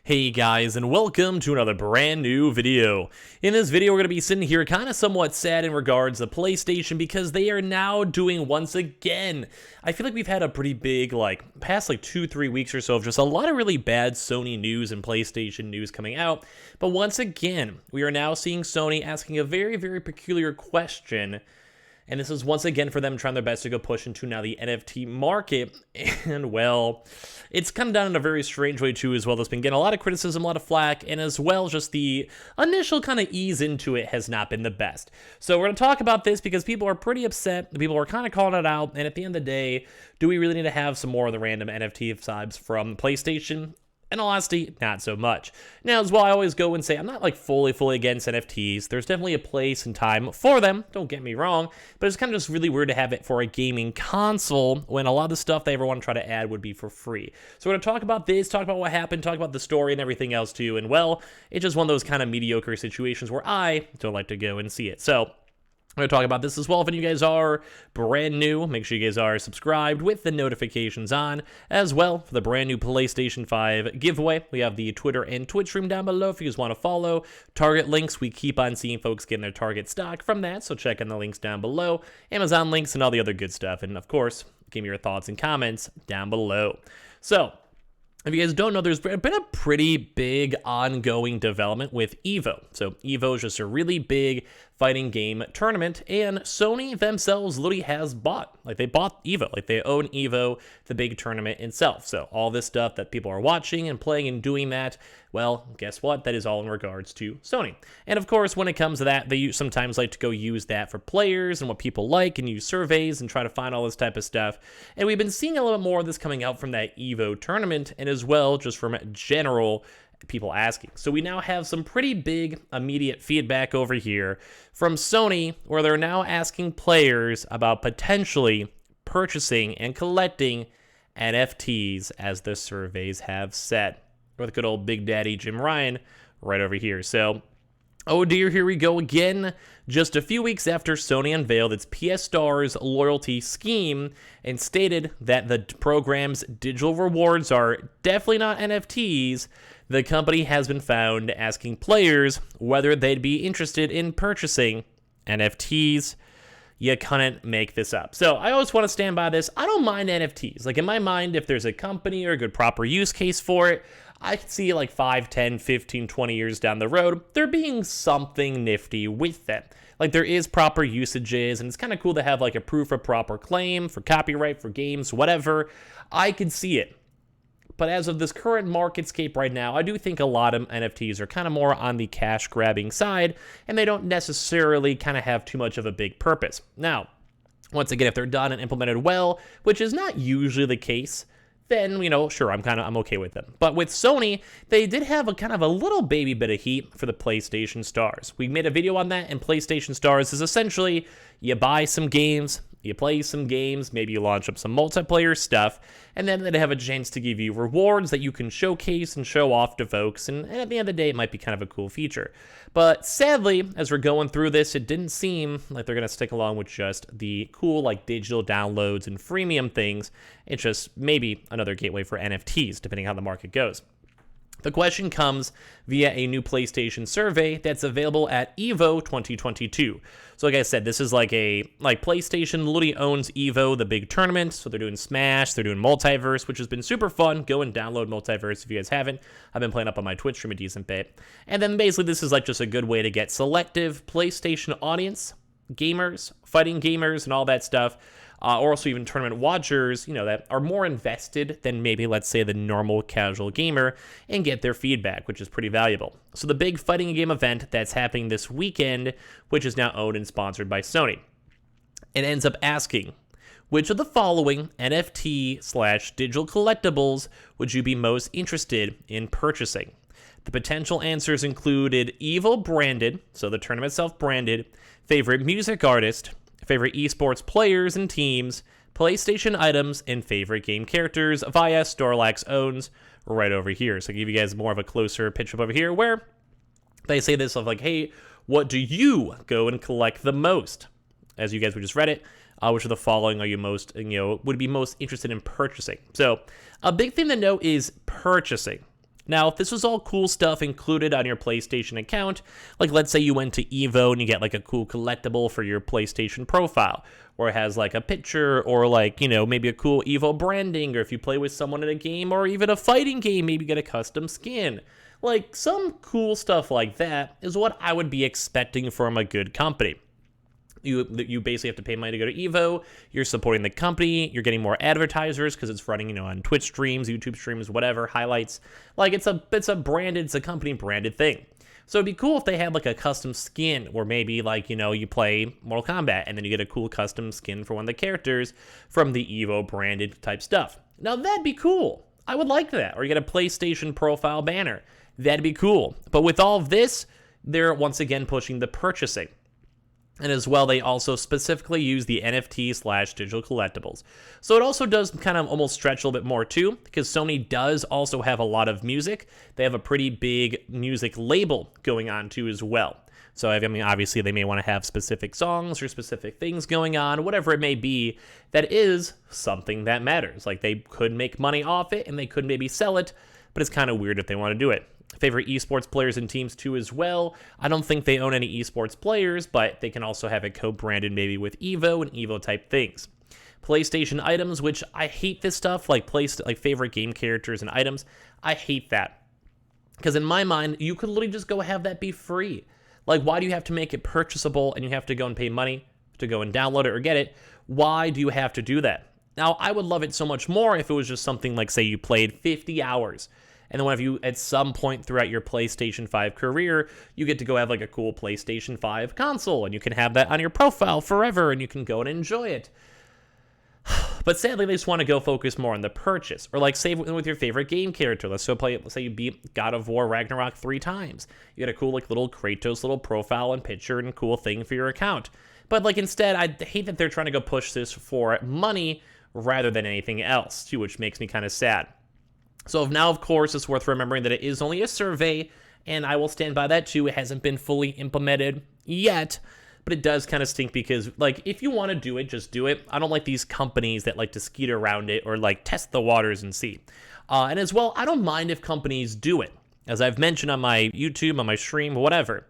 Hey guys, and welcome to another brand new video. In this video, we're going to be sitting here kind of somewhat sad in regards to PlayStation because they are now doing once again. I feel like we've had a pretty big, past 2-3 weeks or so of just a lot of really bad Sony news and PlayStation news coming out. But once again, we are now seeing Sony asking a very, very peculiar question. And this is once again for them trying their best to go push into now the NFT market. And well, it's come down in a very strange way too as well. That's been getting a lot of criticism, a lot of flack, and as well just the initial kind of ease into it has not been the best. So we're going to talk about this because people are pretty upset. People are kind of calling it out. And at the end of the day, do we really need to have some more of the random NFT vibes from PlayStation? In all honesty, not so much. Now, as well, I always go and say I'm not fully against NFTs. There's definitely a place and time for them, don't get me wrong, but it's kind of just really weird to have it for a gaming console when a lot of the stuff they ever want to try to add would be for free. So we're going to talk about this, talk about what happened, talk about the story and everything else too, and well, it's just one of those kind of mediocre situations where I don't like to go and see it. So I'm going to talk about this as well. If any of you guys are brand new, make sure you guys are subscribed with the notifications on. As well, for the brand new PlayStation 5 giveaway, we have the Twitter and Twitch stream down below if you guys want to follow. Target links, we keep on seeing folks getting their Target stock from that, so check in the links down below. Amazon links and all the other good stuff. And of course, give me your thoughts and comments down below. So, if you guys don't know, there's been a pretty big ongoing development with EVO. So EVO is just a really big fighting game tournament, and Sony themselves literally has bought, they bought EVO, they own EVO, the big tournament itself. So all this stuff that people are watching and playing and doing that, well, guess what? That is all in regards to Sony. And of course, when it comes to that, they sometimes like to go use that for players and what people like and use surveys and try to find all this type of stuff. And we've been seeing a little bit more of this coming out from that EVO tournament and as well just from general people asking. So we now have some pretty big immediate feedback over here from Sony where they're now asking players about potentially purchasing and collecting NFTs as the surveys have said. With good old Big Daddy Jim Ryan right over here. So, oh dear, here we go again. Just a few weeks after Sony unveiled its PS Stars loyalty scheme and stated that the program's digital rewards are definitely not NFTs, the company has been found asking players whether they'd be interested in purchasing NFTs. You couldn't make this up. So I always want to stand by this. I don't mind NFTs. In my mind, if there's a company or a good proper use case for it, I could see 5, 10, 15, 20 years down the road, there being something nifty with them. There is proper usages, and it's kind of cool to have a proof of proper claim for copyright, for games, whatever. I could see it. But as of this current marketscape right now, I do think a lot of NFTs are kind of more on the cash grabbing side, and they don't necessarily kind of have too much of a big purpose. Now, once again, if they're done and implemented well, which is not usually the case, then, sure, I'm okay with them. But with Sony, they did have a kind of a little baby bit of heat for the PlayStation Stars. We made a video on that, and PlayStation Stars is essentially you buy some games, you play some games, maybe you launch up some multiplayer stuff, and then they have a chance to give you rewards that you can showcase and show off to folks, and at the end of the day, it might be kind of a cool feature. But sadly, as we're going through this, it didn't seem like they're going to stick along with just the cool, digital downloads and freemium things. It's just maybe another gateway for NFTs, depending on how the market goes. The question comes via a new PlayStation survey that's available at EVO 2022. So like I said, this is PlayStation literally owns EVO, the big tournament. So they're doing Smash, they're doing Multiverse, which has been super fun. Go and download Multiverse if you guys haven't. I've been playing up on my Twitch stream a decent bit. And then basically this is just a good way to get selective PlayStation audience, gamers, fighting gamers, and all that stuff. Or also even tournament watchers, that are more invested than maybe, let's say, the normal casual gamer and get their feedback, which is pretty valuable. So the big fighting game event that's happening this weekend, which is now owned and sponsored by Sony, it ends up asking, which of the following NFT/digital collectibles would you be most interested in purchasing? The potential answers included EVO branded, so the tournament itself branded, favorite music artist, favorite esports players and teams, PlayStation items, and favorite game characters via Starlax owns right over here. So I'll give you guys more of a closer picture over here where they say this of hey, what do you go and collect the most? As you guys would just read it, which of the following are you most, would be most interested in purchasing? So a big thing to note is purchasing. Now, if this was all cool stuff included on your PlayStation account, like let's say you went to Evo and you get like a cool collectible for your PlayStation profile, or it has like a picture, or like, you know, maybe a cool Evo branding, or if you play with someone in a game or even a fighting game, maybe get a custom skin. Like some cool stuff like that is what I would be expecting from a good company. You basically have to pay money to go to Evo. You're supporting the company. You're getting more advertisers because it's running, you know, on Twitch streams, YouTube streams, whatever, highlights. Like it's a company branded thing. So it'd be cool if they had like a custom skin, or maybe like, you know, you play Mortal Kombat and then you get a cool custom skin for one of the characters from the Evo branded type stuff. Now that'd be cool. I would like that. Or you get a PlayStation profile banner. That'd be cool. But with all of this, they're once again pushing the purchasing. And as well, they also specifically use the NFT/digital collectibles. So it also does kind of almost stretch a little bit more too, because Sony does also have a lot of music. They have a pretty big music label going on too as well. So I mean, obviously they may want to have specific songs or specific things going on, whatever it may be, that is something that matters. Like they could make money off it and they could maybe sell it, but it's kind of weird if they want to do it. Favorite esports players and teams too as well. I don't think they own any esports players, but they can also have it co-branded maybe with Evo and Evo type things. PlayStation items, which I hate this stuff, like favorite game characters and items. I hate that. Because in my mind, you could literally just go have that be free. Like, why do you have to make it purchasable and you have to go and pay money to go and download it or get it? Why do you have to do that? Now, I would love it so much more if it was just something like, say, you played 50 hours. And then if you, at some point throughout your PlayStation 5 career, you get to go have like a cool PlayStation 5 console, and you can have that on your profile forever, and you can go and enjoy it. But sadly, they just want to go focus more on the purchase, or like save with your favorite game character. Let's say you beat God of War Ragnarok 3 times. You get a cool like little Kratos little profile and picture and cool thing for your account. But like instead, I hate that they're trying to go push this for money rather than anything else, too, which makes me kind of sad. So now, of course, it's worth remembering that it is only a survey, and I will stand by that too. It hasn't been fully implemented yet, but it does kind of stink because, like, if you want to do it, just do it. I don't like these companies that like to skeet around it or, like, test the waters and see. And as well, I don't mind if companies do it, as I've mentioned on my YouTube, on my stream, whatever.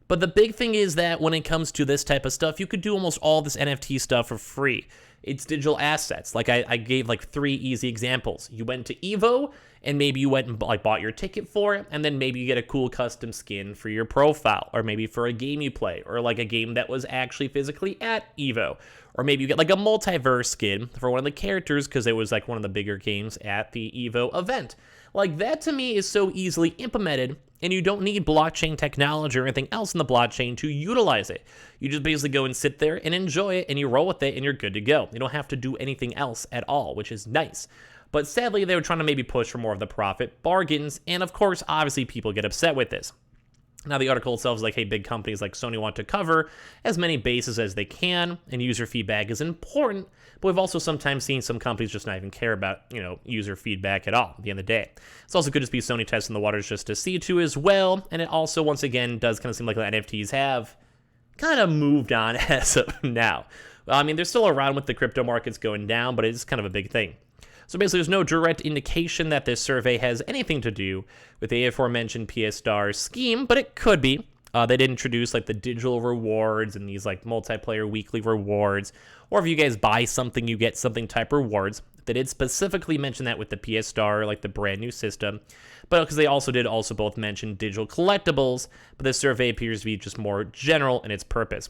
But the big thing is that when it comes to this type of stuff, you could do almost all this NFT stuff for free. It's digital assets. Like I gave like 3 easy examples. You went to Evo, and maybe you went and like bought your ticket for it, and then maybe you get a cool custom skin for your profile, or maybe for a game you play, or like a game that was actually physically at Evo, or maybe you get like a multiverse skin for one of the characters because it was like one of the bigger games at the Evo event. Like that to me is so easily implemented, and you don't need blockchain technology or anything else in the blockchain to utilize it. You just basically go and sit there and enjoy it, and you roll with it, and you're good to go. You don't have to do anything else at all, which is nice. But sadly, they were trying to maybe push for more of the profit bargains, and of course, obviously, people get upset with this. Now, the article itself is like, hey, big companies like Sony want to cover as many bases as they can, and user feedback is important, but we've also sometimes seen some companies just not even care about, you know, user feedback at all at the end of the day. It's also good to see Sony testing the waters just to see too as well, and it also, once again, does kind of seem like the NFTs have kind of moved on as of now. I mean, they're still around with the crypto markets going down, but it's kind of a big thing. So basically, there's no direct indication that this survey has anything to do with the aforementioned PS Star scheme, but it could be. They did introduce like the digital rewards and these like multiplayer weekly rewards, or if you guys buy something, you get something type rewards. They did specifically mention that with the PS Star, like the brand new system, but because they also both mention digital collectibles, but this survey appears to be just more general in its purpose.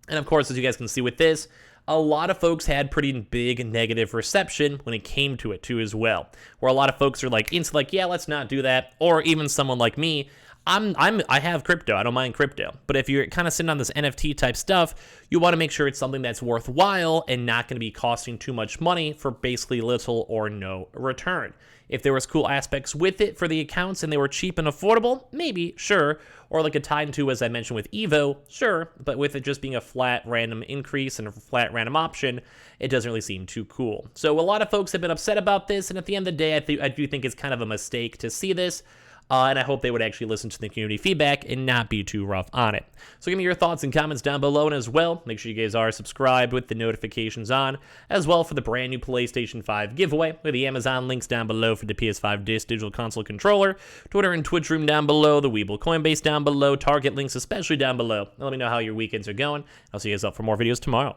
And of course, as you guys can see with this, a lot of folks had pretty big negative reception when it came to it too as well, where a lot of folks are like, yeah, let's not do that. Or even someone like me, I have crypto. I don't mind crypto. But if you're kind of sitting on this NFT type stuff, you want to make sure it's something that's worthwhile and not going to be costing too much money for basically little or no return. If there was cool aspects with it for the accounts and they were cheap and affordable, maybe, sure. Or like a tied to, as I mentioned with Evo, sure. But with it just being a flat random increase and a flat random option, it doesn't really seem too cool. So a lot of folks have been upset about this, and at the end of the day, I do think it's kind of a mistake to see this. and I hope they would actually listen to the community feedback and not be too rough on it. So give me your thoughts and comments down below, and as well, make sure you guys are subscribed with the notifications on, as well for the brand new PlayStation 5 giveaway, with the Amazon links down below for the PS5 Digital Console Controller, Twitter and Twitch room down below, the Weeble Coinbase down below, Target links especially down below. Let me know how your weekends are going. I'll see you guys up for more videos tomorrow.